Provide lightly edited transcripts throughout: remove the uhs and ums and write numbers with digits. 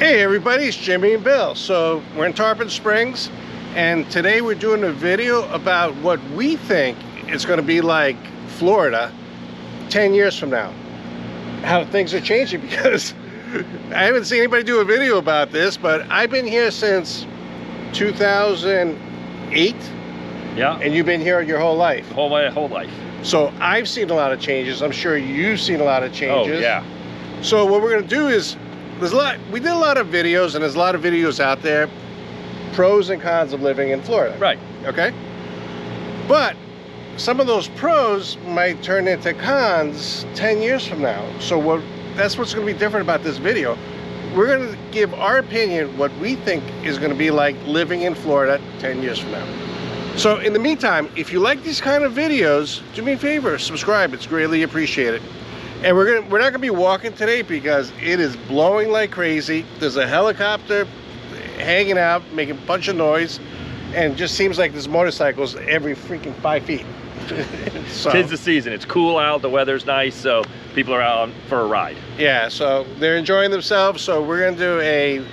Hey everybody, it's Jimmy and Bill. So we're in Tarpon Springs, and today we're doing a video about what we think it's going to be like Florida 10 years from now. How things are changing, because I haven't seen anybody do a video about this, but I've been here since 2008. Yeah. And you've been here your whole life. My whole life. So I've seen a lot of changes. I'm sure you've seen a lot of changes. Oh, yeah. So what we're going to do is, we did a lot of videos, and there's a lot of videos out there, pros and cons of living in Florida. Right. Okay? But some of those pros might turn into cons 10 years from now. So that's what's going to be different about this video. We're going to give our opinion, what we think is going to be like living in Florida 10 years from now. So in the meantime, if you like these kind of videos, do me a favor, subscribe. It's greatly appreciated. And we're not gonna be walking today because it is blowing like crazy. There's a helicopter hanging out, making a bunch of noise, and it just seems like there's motorcycles every freaking 5 feet. So, 'tis the season. It's cool out. The weather's nice, so people are out for a ride. yeah, so they're enjoying themselves. So we're gonna do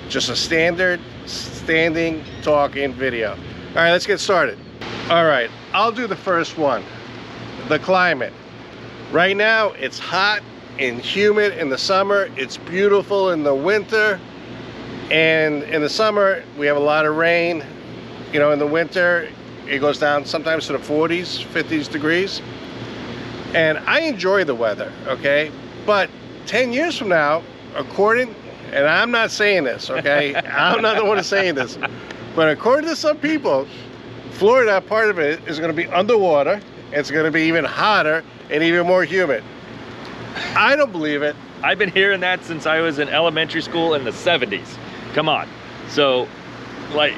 just a standard standing talking video. All right, let's get started. All right, I'll do the first one. The climate. Right now, it's hot and humid in the summer. It's beautiful in the winter. And in the summer, we have a lot of rain. You know, in the winter, it goes down sometimes to the 40s, 50s degrees. And I enjoy the weather, okay? But 10 years from now, and I'm not saying this, okay? I'm not the one saying this. But according to some people, Florida, part of it is going to be underwater. It's going to be even hotter and even more humid. I don't believe it. I've been hearing that since I was in elementary school in the 70s. Come on. So, like,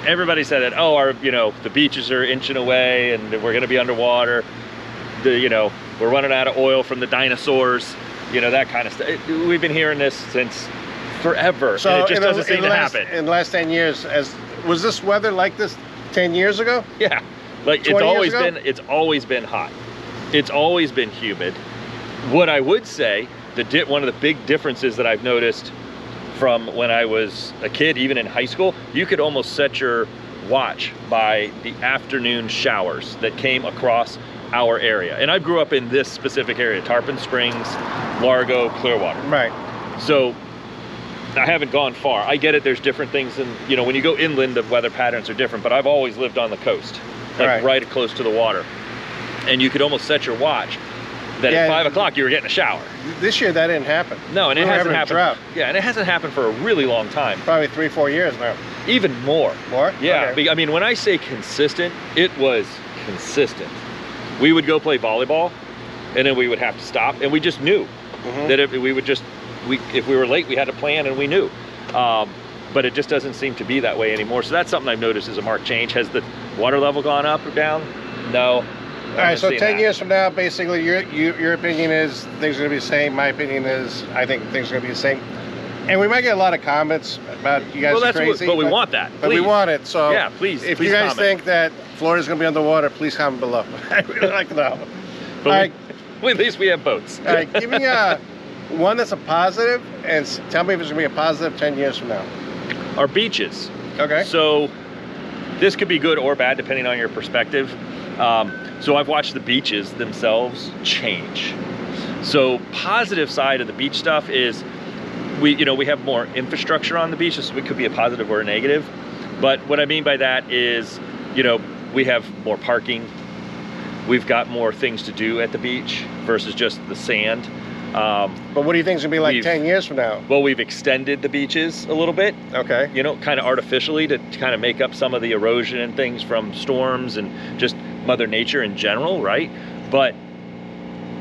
everybody said that, oh, the beaches are inching away and we're going to be underwater. We're running out of oil from the dinosaurs. That kind of stuff. We've been hearing this since forever. So and it just doesn't seem to happen. In the last 10 years, was this weather like this 10 years ago? Yeah. Like, it's always been hot. It's always been humid. What I would say, one of the big differences that I've noticed from when I was a kid, even in high school, you could almost set your watch by the afternoon showers that came across our area. And I grew up in this specific area, Tarpon Springs, Largo, Clearwater. Right. So I haven't gone far. I get it, there's different things, and when you go inland, the weather patterns are different, but I've always lived on the coast, like right close to the water. And you could almost set your watch that at 5 o'clock you were getting a shower. This year that didn't happen. No, and it hasn't happened. Yeah, and it hasn't happened for a really long time. Probably 3-4 years now. Even more. More? Yeah. Okay. I mean, when I say consistent, it was consistent. We would go play volleyball, and then we would have to stop, and we just knew that if we were late, we had a plan, and we knew. But it just doesn't seem to be that way anymore. So that's something I've noticed is a marked change. Has the water level gone up or down? No. All right, so 10 years from now, basically, your opinion is things are going to be the same. My opinion is I think things are going to be the same. And we might get a lot of comments about you guys are crazy. But we want that. But we want it. So yeah, please. If you guys think that Florida's going to be underwater, please comment below. I really like to know. But at least we have boats. All right, give me one that's a positive, and tell me if it's going to be a positive 10 years from now. Our beaches. Okay. So this could be good or bad depending on your perspective. So I've watched the beaches themselves change. So positive side of the beach stuff is we have more infrastructure on the beaches, so it could be a positive or a negative. But what I mean by that is, we have more parking. We've got more things to do at the beach versus just the sand. But what do you think is going to be like 10 years from now? Well, we've extended the beaches a little bit. Okay. Kind of artificially to kind of make up some of the erosion and things from storms and just Mother Nature in general, right? But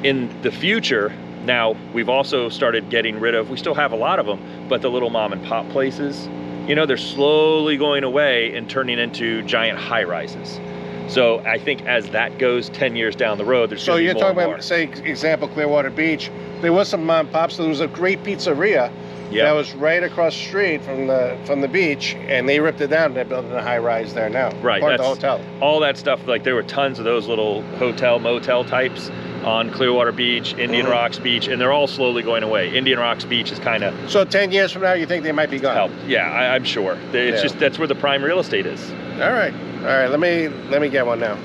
in the future, now we've also started getting rid of, we still have a lot of them, but the little mom and pop places, they're slowly going away and turning into giant high rises. So I think as that goes 10 years down the road, there's so you're more talking about, say, example, Clearwater Beach. There was some mom and pops. There was a great pizzeria that was right across the street from the beach, and they ripped it down and they're building a high rise there now. Right. Part of the hotel. All that stuff, like there were tons of those little hotel, motel types on Clearwater Beach, Indian Rocks Beach, and they're all slowly going away. Indian Rocks Beach is kind of... So 10 years from now, you think they might be gone? Helped. Yeah, I'm sure. It's just, that's where the prime real estate is. All right. Let me get one now.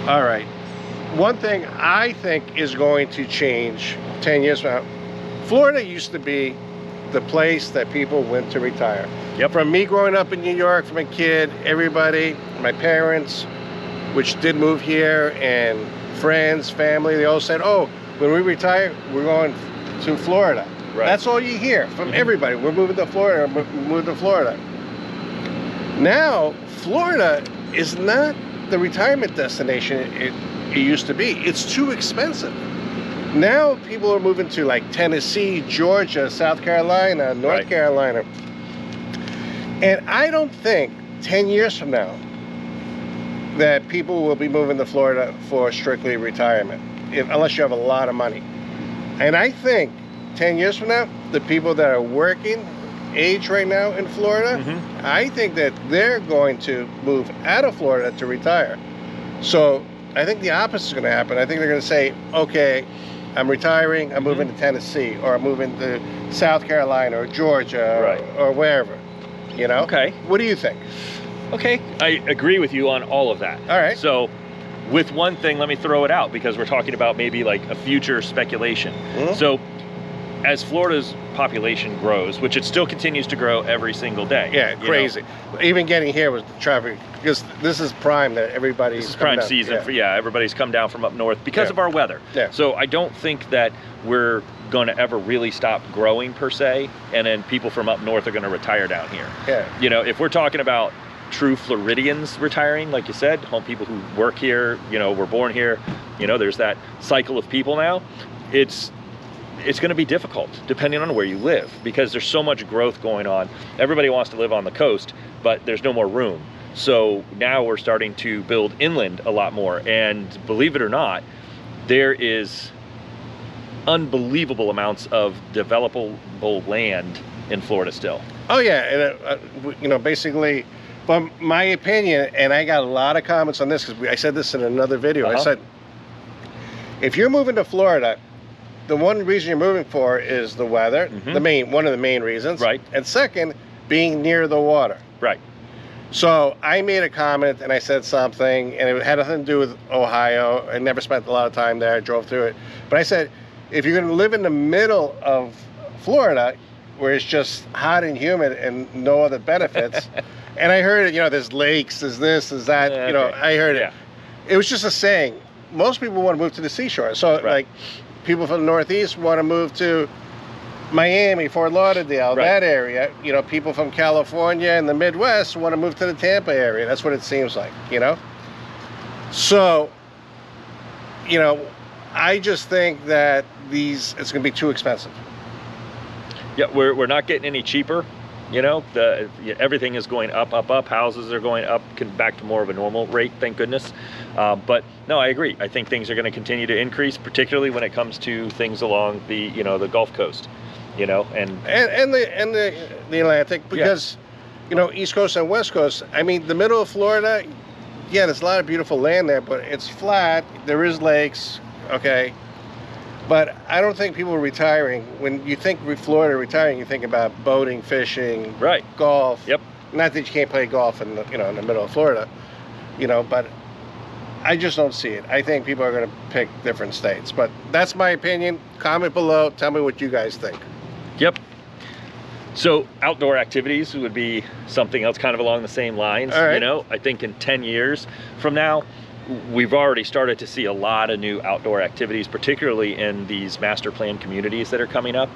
All right. One thing I think is going to change 10 years from now. Florida used to be the place that people went to retire. Yep. From me growing up in New York, from a kid, everybody, my parents, which did move here, and friends, family, they all said, oh, when we retire, we're going to Florida. Right. That's all you hear from everybody. We're moving to Florida, we're moving to Florida. Now, Florida is not the retirement destination it used to be. It's too expensive. Now people are moving to like Tennessee, Georgia, South Carolina, North Carolina. And I don't think 10 years from now that people will be moving to Florida for strictly retirement, unless you have a lot of money. And I think 10 years from now, the people that are working age right now in Florida, I think that they're going to move out of Florida to retire. So I think the opposite is going to happen. I think they're going to say, okay, I'm retiring, I'm moving to Tennessee, or I'm moving to South Carolina or Georgia or wherever, you know? Okay. What do you think? Okay, I agree with you on all of that. All right. So with one thing, let me throw it out because we're talking about maybe like a future speculation. So as Florida's population grows, which it still continues to grow every single day. Yeah, crazy. Even getting here was the traffic, because this is prime that everybody's This is prime season for, everybody's come down from up north because of our weather. So I don't think that we're going to ever really stop growing per se, and then people from up north are going to retire down here. You know, if we're talking about true Floridians retiring, like you said, home people who work here, you know, were born here, you know, there's that cycle of people now. It's going to be difficult depending on where you live because there's so much growth going on. Everybody wants to live on the coast, but there's no more room. So now we're starting to build inland a lot more. And believe it or not, there is unbelievable amounts of developable land in Florida still. Oh yeah, and you know, basically, but my opinion, and I got a lot of comments on this because I said this in another video. I said, if you're moving to Florida, the one reason you're moving for is the weather, one of the main reasons. And second, being near the water. So I made a comment and I said something, and it had nothing to do with Ohio. I never spent a lot of time there, I drove through it. But I said, if you're gonna live in the middle of Florida, where it's just hot and humid and no other benefits, and I heard it, you know, there's lakes, there's this, there's that, you know, I heard it. It was just a saying. Most people want to move to the seashore. So like, people from the Northeast want to move to Miami, Fort Lauderdale, that area. You know, people from California and the Midwest want to move to the Tampa area. That's what it seems like, you know? So, you know, I just think that it's going to be too expensive. Yeah, we're not getting any cheaper. You know, everything is going up, up, up. Houses are going up, back to more of a normal rate, thank goodness. But no, I agree. I think things are going to continue to increase, particularly when it comes to things along the, you know, the Gulf Coast, you know, and the Atlantic, because you know, East Coast and West Coast. I mean, the middle of Florida, yeah, there's a lot of beautiful land there, but it's flat. There is lakes, okay. But I don't think people are retiring. When you think Florida retiring, you think about boating, fishing, golf. Not that you can't play golf in the, you know, in the middle of Florida, you know, but I just don't see it. I think people are going to pick different states. But that's my opinion. Comment below. Tell me what you guys think. So outdoor activities would be something else kind of along the same lines. You know, I think in 10 years from now, we've already started to see a lot of new outdoor activities, particularly in these master plan communities that are coming up.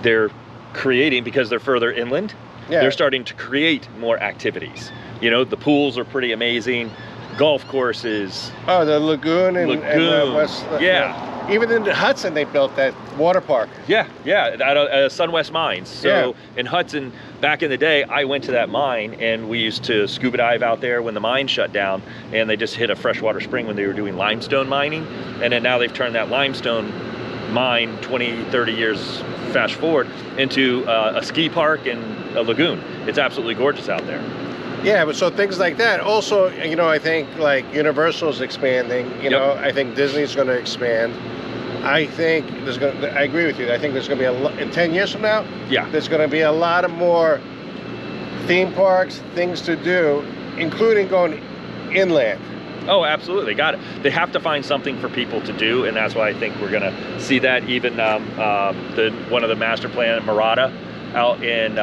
They're creating, because they're further inland, they're starting to create more activities. You know, the pools are pretty amazing. Golf courses. Oh, the lagoon and West. Even in Hudson, they built that water park. At Sun West Mines. So in Hudson, back in the day, I went to that mine and we used to scuba dive out there when the mine shut down, and they just hit a freshwater spring when they were doing limestone mining. And then now they've turned that limestone mine 20, 30 years fast forward into a ski park and a lagoon. It's absolutely gorgeous out there. Yeah, but so things like that. Also, you know, I think like Universal's expanding. You know, I think Disney's going to expand. I think there's going to, I agree with you. I think there's going to be in 10 years from now, there's going to be a lot of more theme parks, things to do, including going inland. Oh, absolutely. Got it. They have to find something for people to do, and that's why I think we're going to see that. Even one of the master plan, Murata, out in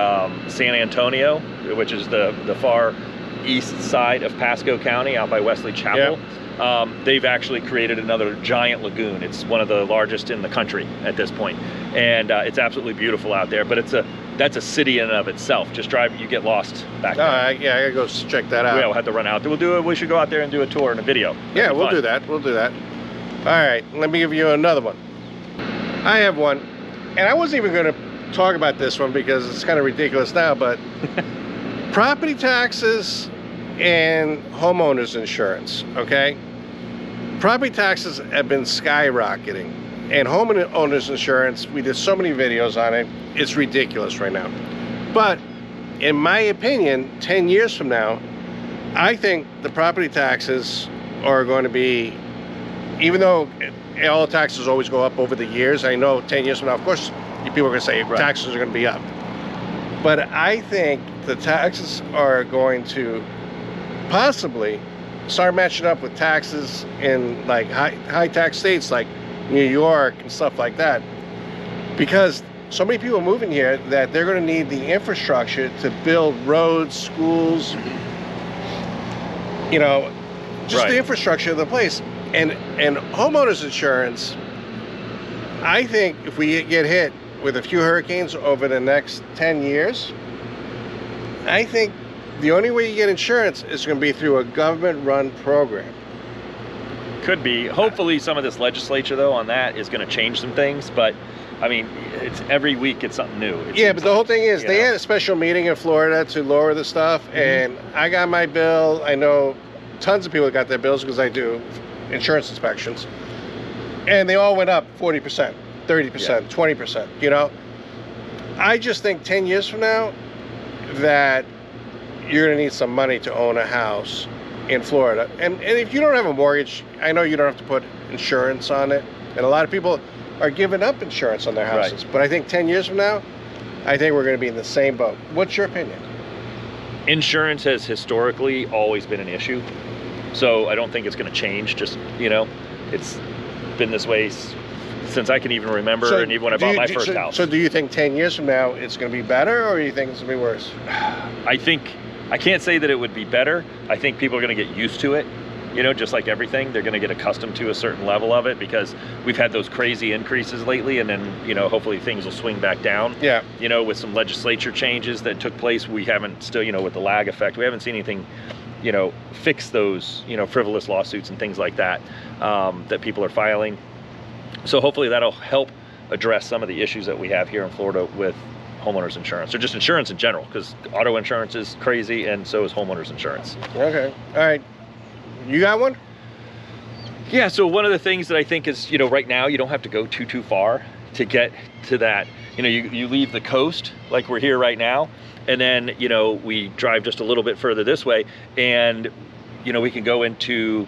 San Antonio, which is the far east side of Pasco County, out by Wesley Chapel. They've actually created another giant lagoon. It's one of the largest in the country at this point, and it's absolutely beautiful out there. But that's a city in and of itself. Just drive, you get lost back there. Yeah, I gotta go check that out. Yeah, we'll have to run out. We should go out there and do a tour and a video. Yeah, we'll do that. We'll do that. All right, let me give you another one. I have one, and I wasn't even going to talk about this one because it's kind of ridiculous now, but property taxes and homeowners insurance, okay? Property taxes have been skyrocketing, and homeowners insurance, we did so many videos on it, it's ridiculous right now. But in my opinion, 10 years from now, I think the property taxes are going to be, even though all taxes always go up over the years, I know 10 years from now, of course, people are going to say taxes are going to be up. But I think the taxes are going to possibly start matching up with taxes in like high tax states like New York and stuff like that, because so many people moving here that they're going to need the infrastructure to build roads, schools, you know, just the infrastructure of the place. And homeowners insurance, I think if we get hit with a few hurricanes over the next 10 years, I think the only way you get insurance is going to be through a government-run program. Could be. Hopefully some of this legislature, though, on that is going to change some things. But, I mean, it's every week it's something new. Yeah, but the whole thing is they had a special meeting in Florida to lower the stuff, and I got my bill. I know tons of people got their bills because I do insurance inspections. And they all went up 40%, 30%, 20%, you know? I just think 10 years from now that you're going to need some money to own a house in Florida. And if you don't have a mortgage, I know you don't have to put insurance on it. And a lot of people are giving up insurance on their houses. But I think 10 years from now, I think we're going to be in the same boat. What's your opinion? Insurance has historically always been an issue. So I don't think it's going to change. Just, you know, it's been this way since I can even remember, and even when I bought my first house. So do you think 10 years from now it's going to be better, or do you think it's going to be worse? I can't say that it would be better. I think people are going to get used to it. You know, just like everything, they're going to get accustomed to a certain level of it because we've had those crazy increases lately, and then, you know, hopefully things will swing back down. Yeah. You know, with some legislature changes that took place, we haven't still, you know, with the lag effect, we haven't seen anything, you know, fix those, you know, frivolous lawsuits and things like that, that people are filing. So hopefully that'll help address some of the issues that we have here in Florida with homeowners insurance, or just insurance in general, because auto insurance is crazy and so is homeowners insurance. Okay. All right. You got one? Yeah, so one of the things that I think is, you know, right now you don't have to go too far to get to that. You know, you leave the coast like we're here right now, and then, you know, we drive just a little bit further this way, and, you know, we can go into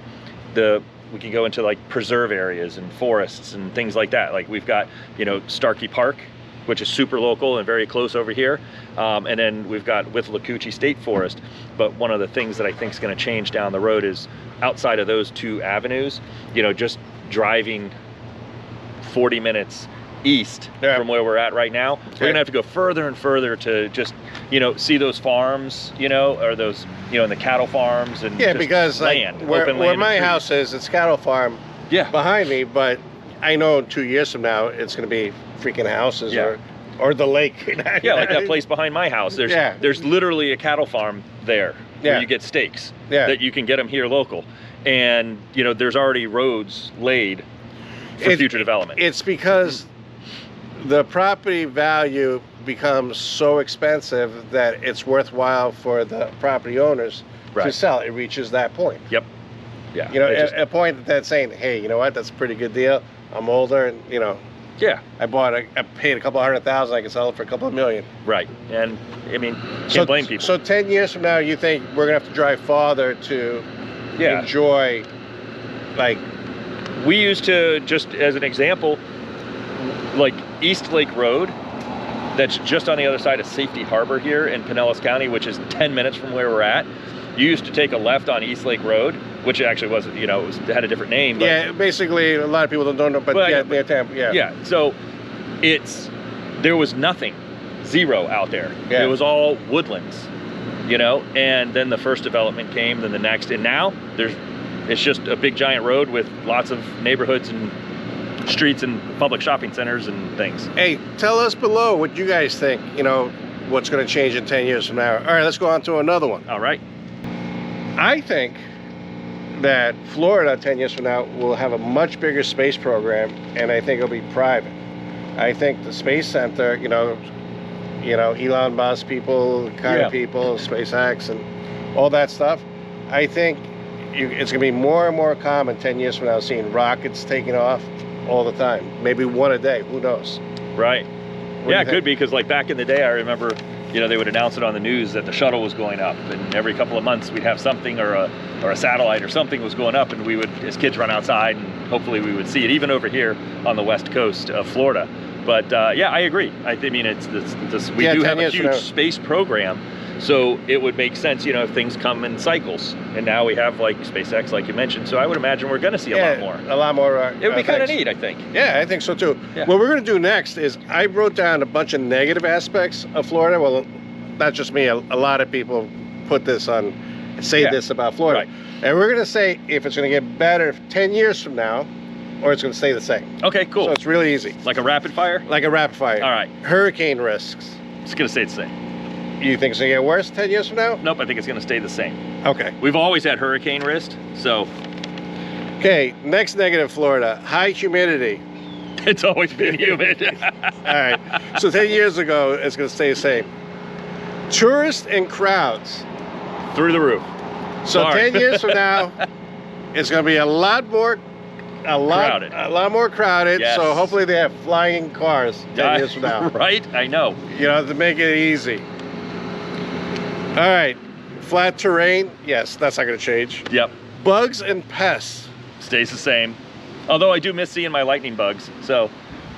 like preserve areas and forests and things like that. Like we've got, you know, Starkey Park, which is super local and very close over here. And then we've got Withlacoochee State Forest. But one of the things that I think is going to change down the road is outside of those two avenues, you know, just driving 40 minutes east from where we're at right now. We're gonna have to go further and further to just, you know, see those farms, you know, or those, you know, and the cattle farms and because land, like where my house is, it's cattle farm behind me, but I know 2 years from now it's gonna be freaking houses or the lake. Yeah, like that place behind my house. There's literally a cattle farm there where you get steaks that you can get them here local, and you know there's already roads laid for future development. It's because the property value becomes so expensive that it's worthwhile for the property owners to sell. It reaches that point. Yep. Yeah. You know, a point that's saying, hey, you know what, that's a pretty good deal. I'm older, and you know. Yeah. I paid a couple $100,000. I can sell it for a couple of million. Right. And I mean, can't blame people. So 10 years from now, you think we're gonna have to drive farther to enjoy, like, we used to, just as an example, like East Lake Road, that's just on the other side of Safety Harbor here in Pinellas County, which is 10 minutes from where we're at. You used to take a left on East Lake Road, which actually wasn't, you know, it had a different name. But, yeah, basically a lot of people don't know, but near Tampa, yeah. So there was nothing, zero out there. Yeah. It was all woodlands, you know, and then the first development came, then the next, and now it's just a big giant road with lots of neighborhoods and streets and public shopping centers and things. Hey, tell us below what you guys think, you know, what's going to change in 10 years from now. All right, let's go on to another one. All right. I think that Florida 10 years from now will have a much bigger space program, and I think it'll be private. I think the Space Center, you know, Elon Musk people, kind of people, SpaceX and all that stuff, I think it's going to be more and more common 10 years from now seeing rockets taking off all the time. Maybe one a day, who knows? Right. Yeah, it could be, because like back in the day, I remember, you know, they would announce it on the news that the shuttle was going up, and every couple of months we'd have something, or a satellite or something was going up, and we would, as kids, run outside and hopefully we would see it, even over here on the west coast of Florida. But yeah, I agree. I mean, we do have a huge space program, so it would make sense, you know, if things come in cycles. And now we have like SpaceX, like you mentioned. So I would imagine we're going to see a lot more. A lot more. It would be kind of neat, I think. Yeah, I think so too. Yeah. What we're going to do next is I wrote down a bunch of negative aspects of Florida. Well, not just me. A lot of people put this on, say this about Florida. Right. And we're going to say if it's going to get better 10 years from now, or it's going to stay the same. Okay, cool. So it's really easy. Like a rapid fire? Like a rapid fire. All right. Hurricane risks. It's going to stay the same. You think it's going to get worse 10 years from now? Nope, I think it's going to stay the same. Okay. We've always had hurricane risk, so. Okay, next negative, Florida. High humidity. It's always been humid. All right. So 10 years ago, it's going to stay the same. Tourists and crowds. Through the roof. So Sorry. 10 years from now, it's going to be a lot more crowded. Yes. So hopefully they have flying cars 10 years from now. Right? I know. You know, to make it easy. All right. Flat terrain. Yes, that's not going to change. Yep. Bugs and pests. Stays the same. Although I do miss seeing my lightning bugs. So,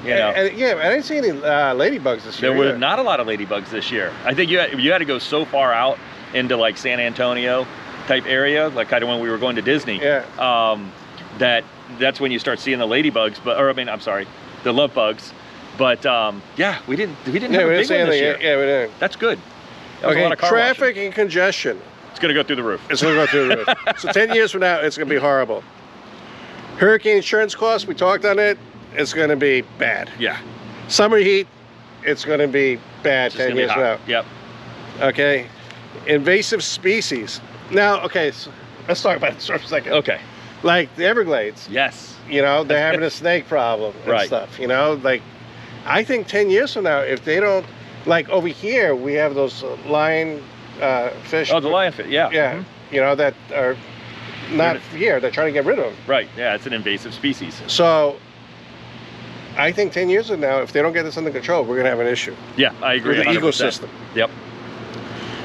you know. Yeah, I didn't see any ladybugs this year. There were not a lot of ladybugs this year. I think you had to go so far out into like San Antonio type area, like kind of when we were going to Disney. Yeah. That's when you start seeing the ladybugs, the love bugs. But yeah, we didn't have a big one this year. Yeah, we didn't. That's good. That was a Okay, lot of car traffic washing. and congestion. It's gonna go through the roof. It's gonna go through the roof. So 10 years from now, it's gonna be horrible. Hurricane insurance costs, we talked on it. It's gonna be bad. Yeah. Summer heat, it's gonna be bad It's 10 years from now. Yep. Okay. Invasive species. Now, okay, so let's talk about this for a second. Okay. Like the Everglades. Yes. You know, they're having a snake problem and stuff. You know, like, I think 10 years from now, if they don't, like over here, we have those lion fish. Oh, the lionfish, yeah. Yeah, you know, that are not here. They're trying to get rid of them. Right, yeah, it's an invasive species. So, I think 10 years from now, if they don't get this under control, we're going to have an issue. Yeah, I agree. With the 100%. ecosystem. Yep.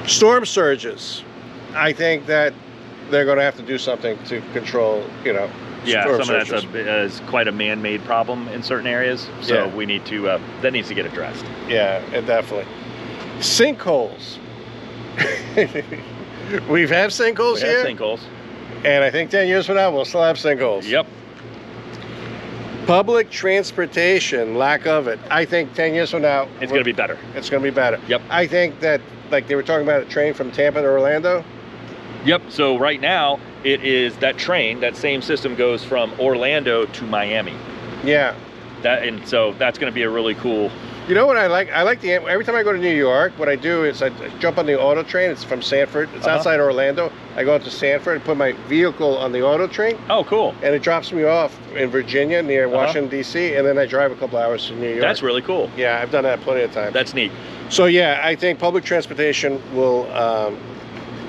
Storm surges. I think that they're going to have to do something to control, you know, yeah, storm some surges. of that's is quite a man-made problem in certain areas. So we need to, that needs to get addressed. Yeah, it definitely. Sinkholes. We've had sinkholes here. We have sinkholes. And I think 10 years from now, we'll still have sinkholes. Yep. Public transportation, lack of it. I think 10 years from now, it's going to be better. It's going to be better. Yep. I think that, like they were talking about a train from Tampa to Orlando. Yep. So right now, it is that train, that same system goes from Orlando to Miami. Yeah. And so that's going to be a really cool. You know what I like? I like every time I go to New York, what I do is I jump on the auto train. It's from Sanford. It's outside Orlando. I go into Sanford and put my vehicle on the auto train. Oh, cool. And it drops me off in Virginia near Washington, D.C. And then I drive a couple hours to New York. That's really cool. Yeah, I've done that plenty of times. That's neat. So yeah, I think public transportation will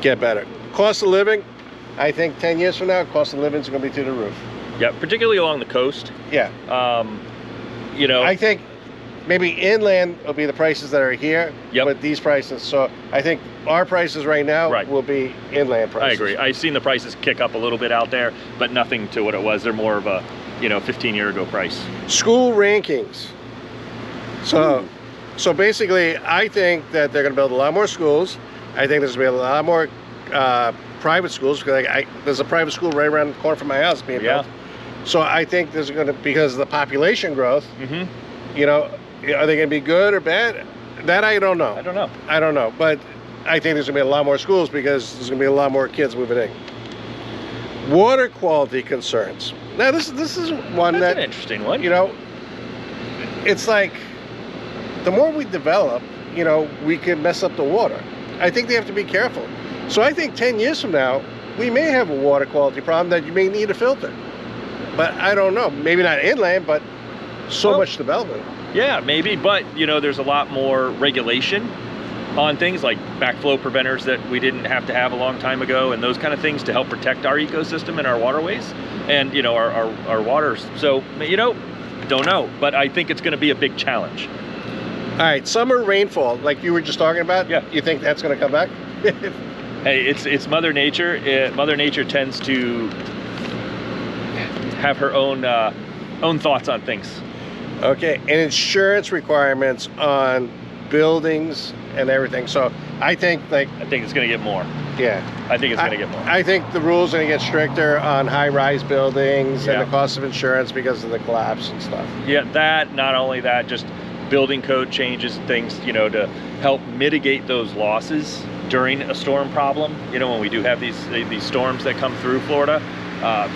get better. Cost of living, I think 10 years from now, cost of living is going to be through the roof. Yeah, particularly along the coast. Yeah. you know, I think maybe inland will be the prices that are here, Yep. but these prices. So I think our prices right now Right. will be inland I prices. agree. I've seen the prices kick up a little bit out there, but nothing to what it was. They're more of a, 15-year ago price. School rankings. So basically, I think that they're going to build a lot more schools. I think there's going to be a lot more private schools, because there's a private school right around the corner from my house being Yeah. built. So I think there's going to, because of the population growth, Mm-hmm. are they going to be good or bad? That I don't know. I don't know. But I think there's going to be a lot more schools because there's going to be a lot more kids moving in. Water quality concerns. Now this is one That's an interesting one. It's like the more we develop, we can mess up the water. I think they have to be careful. So I think 10 years from now, we may have a water quality problem that you may need a filter. But I don't know. Maybe not inland, but so much development. Yeah, maybe, but there's a lot more regulation on things like backflow preventers that we didn't have to have a long time ago, and those kind of things to help protect our ecosystem and our waterways and our waters. So don't know, but I think it's going to be a big challenge. All right, summer rainfall, like you were just talking about. Yeah. You think that's going to come back? Hey, it's Mother Nature. Mother Nature tends to have her own thoughts on things. Okay, and insurance requirements on buildings and everything. So I think it's going to get more. Yeah. I think it's going to get more. I think the rules are going to get stricter on high-rise buildings and Yeah. the cost of insurance because of the collapse and stuff. Yeah, not only that, just building code changes and things, to help mitigate those losses during a storm problem, when we do have these storms that come through Florida.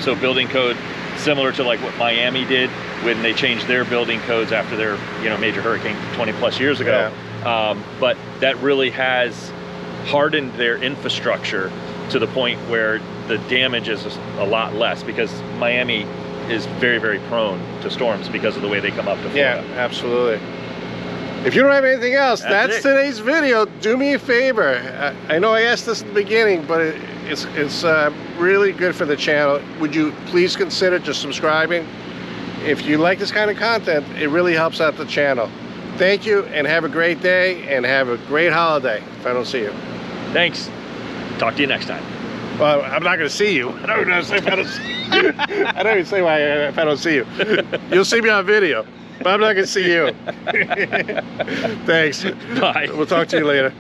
So building code, similar to like what Miami did when they changed their building codes after their major hurricane 20 plus years ago. Yeah. But that really has hardened their infrastructure to the point where the damage is a lot less, because Miami is very, very prone to storms because of the way they come up to Florida. Yeah, absolutely. If you don't have anything else, that's today's video. Do me a favor. I know I asked this at the beginning, but it's really good for the channel. Would you please consider just subscribing? If you like this kind of content, it really helps out the channel. Thank you, and have a great day, and have a great holiday if I don't see you. Thanks. Talk to you next time. Well, I'm not going to see you. I don't even say if I don't see you. I don't even say why if I don't see you. You'll see me on video, but I'm not going to see you. Thanks. Bye. We'll talk to you later. Bye.